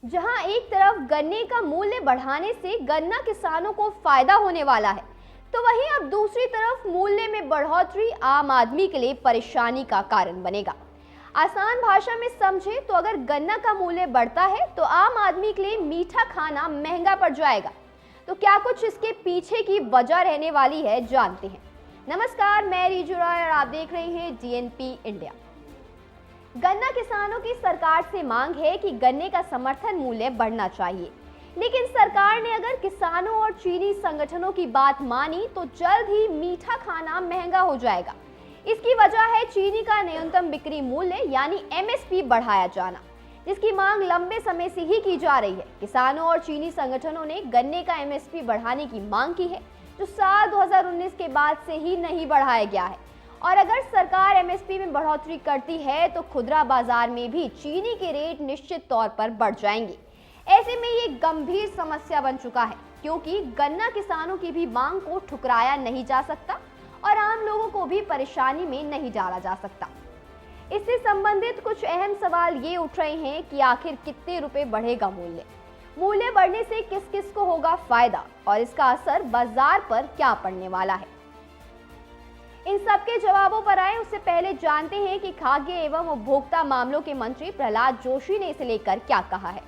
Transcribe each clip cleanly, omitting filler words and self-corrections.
जहां एक तरफ गन्ने का मूल्य बढ़ाने से गन्ना किसानों को फायदा होने वाला है, तो वहीं अब दूसरी तरफ मूल्य में बढ़ोतरी आम आदमी के लिए परेशानी का कारण बनेगा। आसान भाषा में समझे तो अगर गन्ना का मूल्य बढ़ता है तो आम आदमी के लिए मीठा खाना महंगा पड़ जाएगा। तो क्या कुछ इसके पीछे की वजह रहने वाली है, जानते हैं। नमस्कार, मैं रीजू रॉय और आप देख रहे हैं DNP इंडिया। गन्ना किसानों की सरकार से मांग है कि गन्ने का समर्थन मूल्य बढ़ना चाहिए, लेकिन सरकार ने अगर किसानों और चीनी संगठनों की बात मानी तो जल्द ही मीठा खाना महंगा हो जाएगा। इसकी वजह है चीनी का न्यूनतम बिक्री मूल्य यानी MSP बढ़ाया जाना, जिसकी मांग लंबे समय से ही की जा रही है। किसानों और चीनी संगठनों ने गन्ने का MSP बढ़ाने की मांग की है, जो साल 2019 के बाद से ही नहीं बढ़ाया गया है। और अगर सरकार MSP में बढ़ोतरी करती है तो खुदरा बाजार में भी चीनी के रेट निश्चित तौर पर बढ़ जाएंगे। ऐसे में ये गंभीर समस्या बन चुका है, क्योंकि गन्ना किसानों की भी मांग को ठुकराया नहीं जा सकता और आम लोगों को भी परेशानी में नहीं डाला जा सकता। इससे संबंधित कुछ अहम सवाल ये उठ रहे हैं कि आखिर कितने रुपए बढ़ेगा मूल्य बढ़ने से किस किस को होगा फायदा और इसका असर बाजार पर क्या पड़ने वाला है। इन सबके जवाबों पर आए उससे पहले जानते हैं कि खाद्य एवं उपभोक्ता मामलों के मंत्री प्रहलाद जोशी ने इसे लेकर क्या कहा है।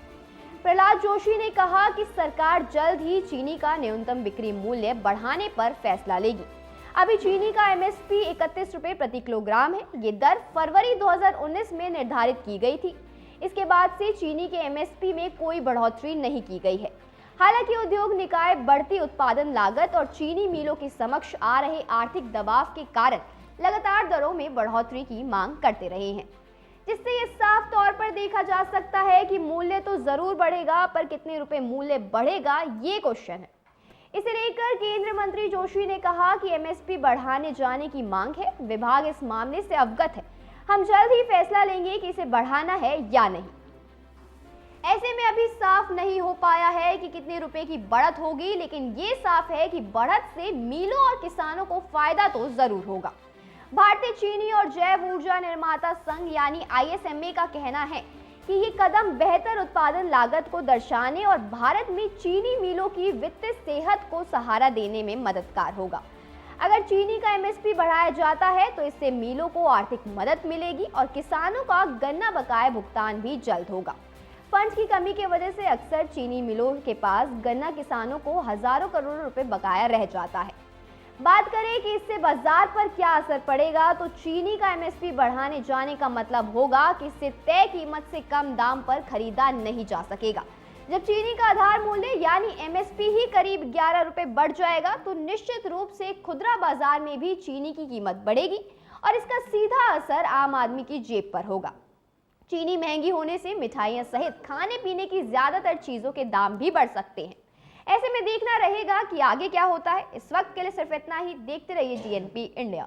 प्रहलाद जोशी ने कहा कि सरकार जल्द ही चीनी का न्यूनतम बिक्री मूल्य बढ़ाने पर फैसला लेगी। अभी चीनी का MSP 31 रुपए प्रति किलोग्राम है। ये दर फरवरी 2019 में निर्धारित की गई थी। इसके बाद से चीनी के MSP में कोई बढ़ोतरी नहीं की गई है। हालांकि उद्योग निकाय बढ़ती उत्पादन लागत और चीनी मिलों के समक्ष आ रहे आर्थिक दबाव के कारण लगातार दरों में बढ़ोतरी की मांग करते रहे हैं, जिससे ये साफ तौर पर देखा जा सकता है कि मूल्य तो जरूर बढ़ेगा, पर कितने रुपए मूल्य बढ़ेगा ये क्वेश्चन है। इसे लेकर केंद्रीय मंत्री जोशी ने कहा कि MSP बढ़ाने जाने की मांग है। विभाग इस मामले से अवगत है। हम जल्द ही फैसला लेंगे कि इसे बढ़ाना है या नहीं। ऐसे में अभी साफ नहीं हो पाया है कि कितने रुपए की बढ़त होगी, लेकिन ये साफ है कि बढ़त से मिलों और किसानों को फायदा तो जरूर होगा। भारतीय चीनी और जैव ऊर्जा निर्माता संघ यानी ISMA का कहना है कि ये कदम बेहतर उत्पादन लागत को दर्शाने और भारत में चीनी मिलों की वित्तीय सेहत को सहारा देने में मददगार होगा। अगर चीनी का MSP बढ़ाया जाता है तो इससे मिलों को आर्थिक मदद मिलेगी और किसानों का गन्ना बकाया भुगतान भी जल्द होगा। फंड की कमी की वजह से अक्सर चीनी मिलों के पास गन्ना किसानों को हजारों करोड़ रुपए बकाया रह जाता है। बात करें कि इससे बाजार पर क्या असर पड़ेगा, तो चीनी का MSP बढ़ाने जाने का मतलब होगा कि इससे तय कीमत से कम दाम पर खरीदा नहीं जा सकेगा। जब चीनी का आधार मूल्य यानी MSP ही करीब 11 रुपए बढ़ जाएगा तो निश्चित रूप से खुदरा बाजार में भी चीनी की कीमत बढ़ेगी और इसका सीधा असर आम आदमी की जेब पर होगा। चीनी महंगी होने से मिठाइयां सहित खाने पीने की ज्यादातर चीजों के दाम भी बढ़ सकते हैं। ऐसे में देखना रहेगा कि आगे क्या होता है। इस वक्त के लिए सिर्फ इतना ही। देखते रहिए DNP इंडिया।